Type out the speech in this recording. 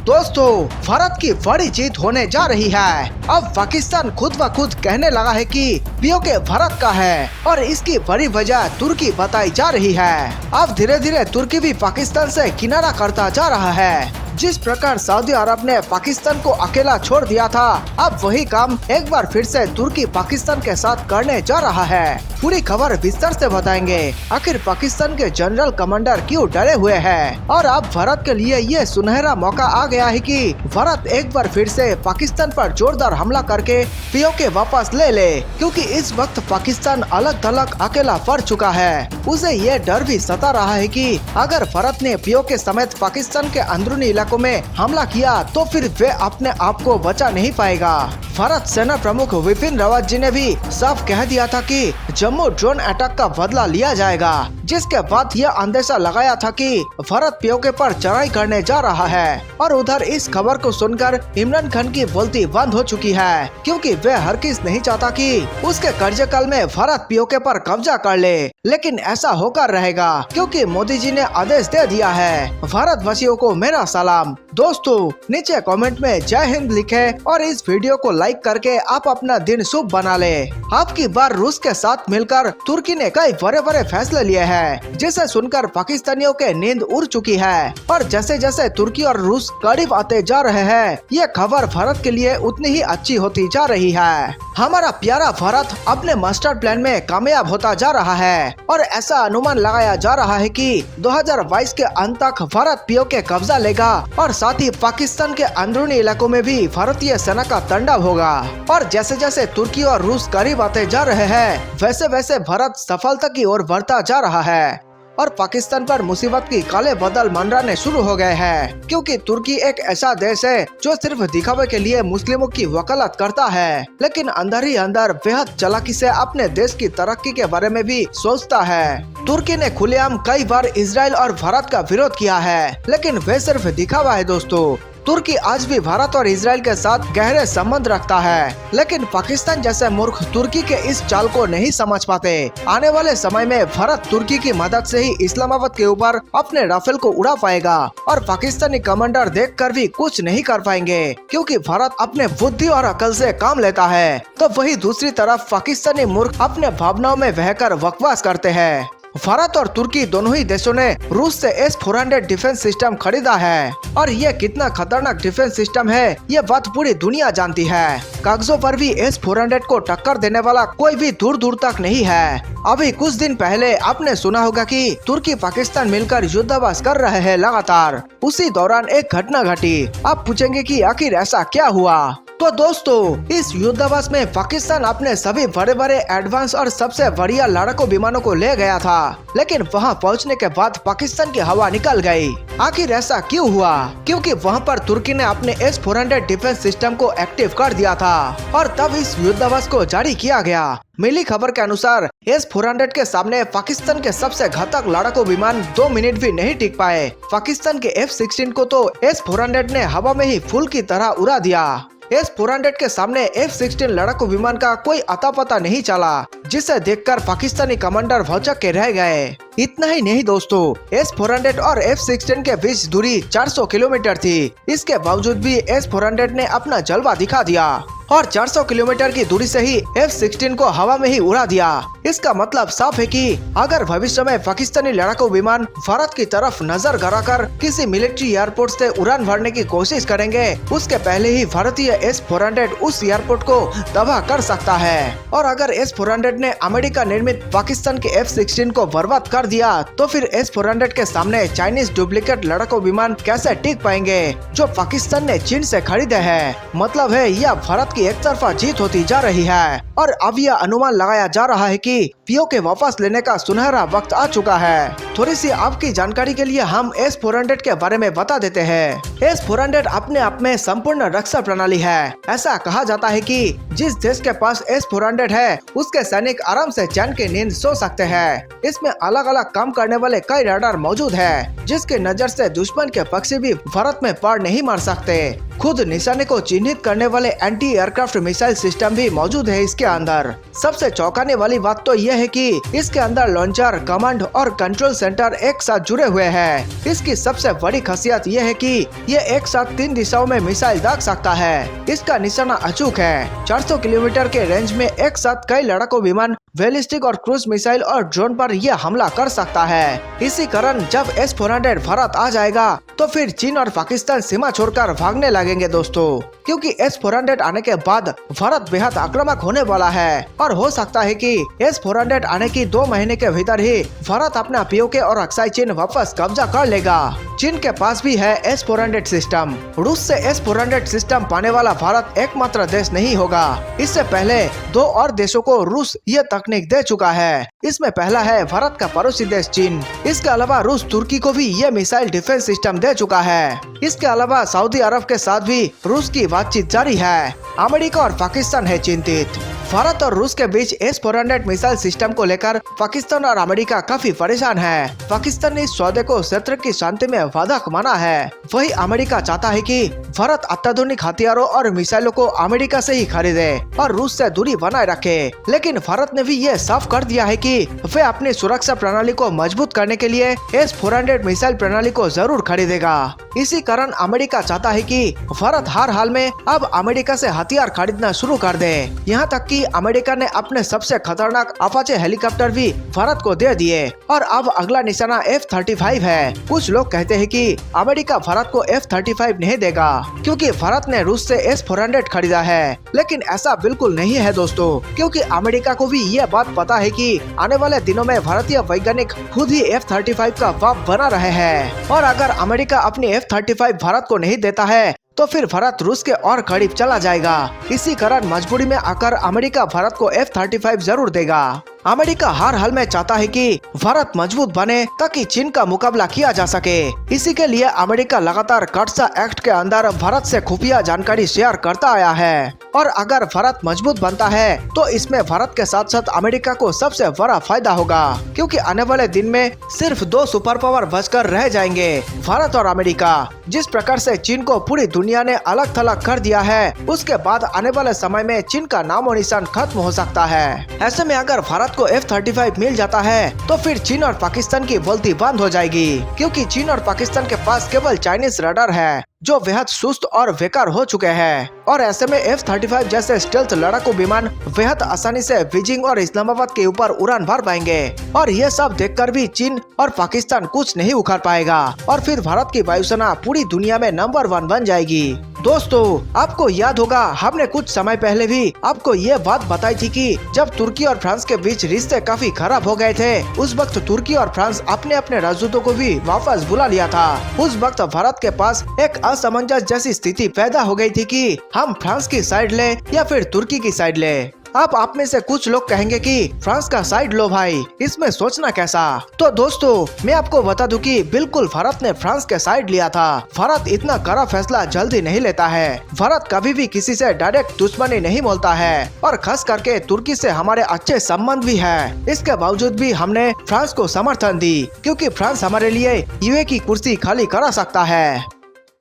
दोस्तों, भारत की बड़ी जीत होने जा रही है। अब पाकिस्तान खुद ब खुद कहने लगा है कि पीओके भारत का है और इसकी बड़ी वजह तुर्की बताई जा रही है। अब धीरे धीरे तुर्की भी पाकिस्तान से किनारा करता जा रहा है। जिस प्रकार सऊदी अरब ने पाकिस्तान को अकेला छोड़ दिया था, अब वही काम एक बार फिर से तुर्की पाकिस्तान के साथ करने जा रहा है। पूरी खबर विस्तार से बताएंगे। आखिर पाकिस्तान के जनरल कमांडर क्यों डरे हुए हैं और अब भारत के लिए ये सुनहरा मौका आ गया है कि भारत एक बार फिर से पाकिस्तान पर जोरदार हमला करके पीओके वापस ले ले, क्योंकि इस वक्त पाकिस्तान अलग थलग अकेला पड़ चुका है। उसे ये डर भी सता रहा है कि अगर भारत ने पीओके समेत पाकिस्तान के अंदरूनी इलाकों में हमला किया तो फिर वे अपने आप को बचा नहीं पाएगा। भारत सेना प्रमुख विपिन रावत जी ने भी साफ कह दिया था कि जम्मू ड्रोन अटैक का बदला लिया जाएगा, जिसके बाद यह अंदेशा लगाया था कि भारत पीओके पर चढ़ाई करने जा रहा है। और उधर इस खबर को सुनकर इमरान खान की बोलती बंद हो चुकी है, क्योंकि वे हरगिज नहीं चाहता कि उसके कार्यकाल में भारत पीओके पर कब्जा कर ले। लेकिन ऐसा होकर रहेगा, क्योंकि मोदी जी ने आदेश दे दिया है। भारतवासियों को मेरा सलाम। दोस्तों, नीचे कमेंट में जय हिंद लिखें और इस वीडियो को लाइक करके आप अपना दिन शुभ बना ले। आपकी बार रूस के साथ मिलकर तुर्की ने कई बड़े बड़े फैसले लिए हैं, जिसे सुनकर पाकिस्तानियों के नींद उड़ चुकी है। और जैसे जैसे तुर्की और रूस करीब आते जा रहे हैं, ये खबर भारत के लिए उतनी ही अच्छी होती जा रही है। हमारा प्यारा भारत अपने मास्टर प्लान में कामयाब होता जा रहा है और ऐसा अनुमान लगाया जा रहा है कि 2022 के अंत तक भारत पीओके कब्जा लेगा और साथ ही पाकिस्तान के अंदरूनी इलाकों में भी भारतीय सेना का तांडव होगा। और जैसे जैसे तुर्की और रूस करीब आते जा रहे हैं, वैसे वैसे भारत सफलता की ओर बढ़ता जा रहा है और पाकिस्तान पर मुसीबत की काले बादल मंडराने शुरू हो गए हैं, क्योंकि तुर्की एक ऐसा देश है जो सिर्फ दिखावे के लिए मुस्लिमों की वकालत करता है, लेकिन अंदर ही अंदर बेहद चालाकी से अपने देश की तरक्की के बारे में भी सोचता है। तुर्की ने खुलेआम कई बार इजराइल और भारत का विरोध किया है, लेकिन वे सिर्फ दिखावा है। दोस्तों, तुर्की आज भी भारत और इजराइल के साथ गहरे संबंध रखता है, लेकिन पाकिस्तान जैसे मूर्ख तुर्की के इस चाल को नहीं समझ पाते। आने वाले समय में भारत तुर्की की मदद से ही इस्लामाबाद के ऊपर अपने राफेल को उड़ा पाएगा और पाकिस्तानी कमांडर देखकर भी कुछ नहीं कर पाएंगे, क्योंकि भारत अपने बुद्धि और अकल से काम लेता है, तो वही दूसरी तरफ पाकिस्तानी मूर्ख अपने भावनाओं में बहकर बकवास करते हैं। भारत और तुर्की दोनों ही देशों ने रूस से S-400 डिफेंस सिस्टम खरीदा है और ये कितना खतरनाक डिफेंस सिस्टम है, ये बात पूरी दुनिया जानती है। कागजों पर भी S-400 को टक्कर देने वाला कोई भी दूर दूर तक नहीं है। अभी कुछ दिन पहले आपने सुना होगा कि तुर्की पाकिस्तान मिलकर युद्धाभ्यास कर रहे हैं लगातार। उसी दौरान एक घटना घटी। आप पूछेंगे कि आखिर ऐसा क्या हुआ? तो दोस्तों, इस युद्धाभ्यास में पाकिस्तान अपने सभी बड़े बड़े एडवांस और सबसे बढ़िया लड़ाकू विमानों को ले गया था, लेकिन वहां पहुंचने के बाद पाकिस्तान की हवा निकल गई। आखिर ऐसा क्यों हुआ? क्योंकि वहां पर तुर्की ने अपने S-400 डिफेंस सिस्टम को एक्टिव कर दिया था और तब इस युद्धाभ्यास को जारी किया गया। मिली खबर के अनुसार S-400 के सामने पाकिस्तान के सबसे घातक लड़ाकू विमान 2 मिनट भी नहीं टिक पाए। पाकिस्तान के F-16 को तो S-400 ने हवा में ही फूल की तरह उड़ा दिया। S-400 के सामने F-16 लड़ाकू विमान का कोई अता पता नहीं चला, जिसे देखकर पाकिस्तानी कमांडर भौचक के रह गए। इतना ही नहीं दोस्तों, S-400 और F-16 के बीच दूरी 400 किलोमीटर थी। इसके बावजूद भी S-400 ने अपना जलवा दिखा दिया और 400 किलोमीटर की दूरी से ही F-16 को हवा में ही उड़ा दिया। इसका मतलब साफ है कि अगर भविष्य में पाकिस्तानी लड़ाकू विमान भारत की तरफ नजर गड़ाकर किसी मिलिट्री एयरपोर्ट से उड़ान भरने की कोशिश करेंगे, उसके पहले ही भारतीय S-400 उस एयरपोर्ट को तबाह कर सकता है। और अगर S-400 ने अमेरिका निर्मित पाकिस्तान के F-16 को बर्बाद कर दिया, तो फिर S-400 के सामने चाइनीज डुप्लीकेट लड़ाकू विमान कैसे टिक पाएंगे, जो पाकिस्तान ने चीन से खरीदे हैं। मतलब है यह भारत की एक तरफा जीत होती जा रही है और अब यह अनुमान लगाया जा रहा है कि पीओके वापस लेने का सुनहरा वक्त आ चुका है। थोड़ी सी आपकी जानकारी के लिए हम S-400 के बारे में बता देते हैं। S-400 अपने आप में संपूर्ण रक्षा प्रणाली है। ऐसा कहा जाता है कि जिस देश के पास S-400 है, उसके सैनिक आराम से चैन की नींद सो सकते हैं। इसमें अलग अलग काम करने वाले कई रडार मौजूद है, जिसकी नजर से दुश्मन के पक्षी भी भारत में पार नहीं मार सकते। खुद निशाने को चिन्हित करने वाले एंटी एयरक्राफ्ट मिसाइल सिस्टम भी मौजूद है इसके अंदर। सबसे चौंकाने वाली बात तो यह है कि इसके अंदर लॉन्चर, कमांड और कंट्रोल सेंटर एक साथ जुड़े हुए हैं। इसकी सबसे बड़ी खासियत यह है कि ये एक साथ 3 दिशाओं में मिसाइल दाग सकता है। इसका निशाना अचूक है। 400 किलोमीटर के रेंज में एक साथ कई लड़ाकू विमान, बैलिस्टिक और क्रूज मिसाइल और ड्रोन पर यह हमला कर सकता है। इसी कारण जब S-400 भारत आ जाएगा तो फिर चीन और पाकिस्तान सीमा छोड़कर भागने लगेंगे दोस्तों, क्योंकि S-400 आने के बाद भारत बेहद आक्रामक होने वाला है और हो सकता है कि S-400 आने की 2 महीने के भीतर ही भारत अपना POK और अक्साई चीन वापस कब्जा कर लेगा। चीन के पास भी है S-400 सिस्टम। रूस से S-400 सिस्टम पाने वाला भारत एकमात्र देश नहीं होगा। इससे पहले 2 और देशों को रूस ये तकनीक दे चुका है। इसमें पहला है भारत का पड़ोसी देश चीन। इसके अलावा रूस तुर्की को भी ये मिसाइल डिफेंस सिस्टम दे चुका है। इसके अलावा सऊदी अरब के साथ भी रूस की बातचीत जारी है। अमेरिका और पाकिस्तान है चिंतित। भारत और रूस के बीच S-400 मिसाइल सिस्टम को लेकर पाकिस्तान और अमेरिका काफी परेशान है। पाकिस्तान ने इस सौदे को क्षेत्र की शांति में बाधक माना है। वही अमेरिका चाहता है कि भारत अत्याधुनिक हथियारों और मिसाइलों को अमेरिका से ही खरीदे और रूस से दूरी बनाए रखे। लेकिन भारत ने भी ये साफ कर दिया है कि वे अपनी सुरक्षा प्रणाली को मजबूत करने के लिए S-400 मिसाइल प्रणाली को जरूर खरीदेगा। इसी कारण अमेरिका चाहता है कि भारत हर हाल में अब अमेरिका से हथियार खरीदना शुरू कर दे। यहाँ तक कि अमेरिका ने अपने सबसे खतरनाक अपाचे हेलीकॉप्टर भी भारत को दे दिए और अब अगला निशाना F-35 है। कुछ लोग कहते हैं कि अमेरिका भारत को F-35 नहीं देगा क्योंकि भारत ने रूस से S-400 खरीदा है, लेकिन ऐसा बिल्कुल नहीं है दोस्तों, क्योंकि अमेरिका को भी ये बात पता है कि आने वाले दिनों में भारतीय वैज्ञानिक खुद ही F-35 का बाप बना रहे हैं और अगर अमेरिका अपनी F-35 भारत को नहीं देता है तो फिर भारत रूस के और करीब चला जाएगा। इसी कारण मजबूरी में आकर अमेरिका भारत को F-35 जरूर देगा। अमेरिका हर हाल में चाहता है कि भारत मजबूत बने ताकि चीन का मुकाबला किया जा सके। इसी के लिए अमेरिका लगातार कटसा एक्ट के अंदर भारत से खुफिया जानकारी शेयर करता आया है और अगर भारत मजबूत बनता है तो इसमें भारत के साथ साथ अमेरिका को सबसे बड़ा फायदा होगा, क्योंकि आने वाले दिन में सिर्फ 2 सुपर पावर बचकर रह जाएंगे, भारत और अमेरिका। जिस प्रकार से चीन को पूरी दुनिया ने अलग थलग कर दिया है, उसके बाद आने वाले समय में चीन का नामो निशान खत्म हो सकता है। ऐसे में अगर भारत को F-35 मिल जाता है तो फिर चीन और पाकिस्तान की बोलती बंद हो जाएगी, क्योंकि चीन और पाकिस्तान के पास केवल चाइनीज रडार है जो बेहद सुस्त और बेकार हो चुके हैं और ऐसे में F-35 जैसे स्टेल्थ लड़ाकू विमान बेहद आसानी से बीजिंग और इस्लामाबाद के ऊपर उड़ान भर पाएंगे और ये सब देखकर भी चीन और पाकिस्तान कुछ नहीं उखाड़ पाएगा और फिर भारत की वायुसेना पूरी दुनिया में नंबर 1 बन जाएगी। दोस्तों, आपको याद होगा हमने कुछ समय पहले भी आपको ये बात बताई थी कि जब तुर्की और फ्रांस के बीच रिश्ते काफी खराब हो गए थे, उस वक्त तुर्की और फ्रांस अपने अपने राजदूतों को भी वापस बुला लिया था। उस वक्त भारत के पास एक असमंजस जैसी स्थिति पैदा हो गई थी कि हम फ्रांस की साइड ले या फिर तुर्की की साइड ले। अब आप में से कुछ लोग कहेंगे कि फ्रांस का साइड लो भाई, इसमें सोचना कैसा। तो दोस्तों, मैं आपको बता दूं कि बिल्कुल भारत ने फ्रांस के साइड लिया था। भारत इतना कड़ा फैसला जल्दी नहीं लेता है। भारत कभी भी किसी से डायरेक्ट दुश्मनी नहीं बोलता है और खास करके तुर्की से हमारे अच्छे संबंध भी है। इसके बावजूद भी हमने फ्रांस को समर्थन दी, क्योंकि फ्रांस हमारे लिए यूए की कुर्सी खाली करा सकता है।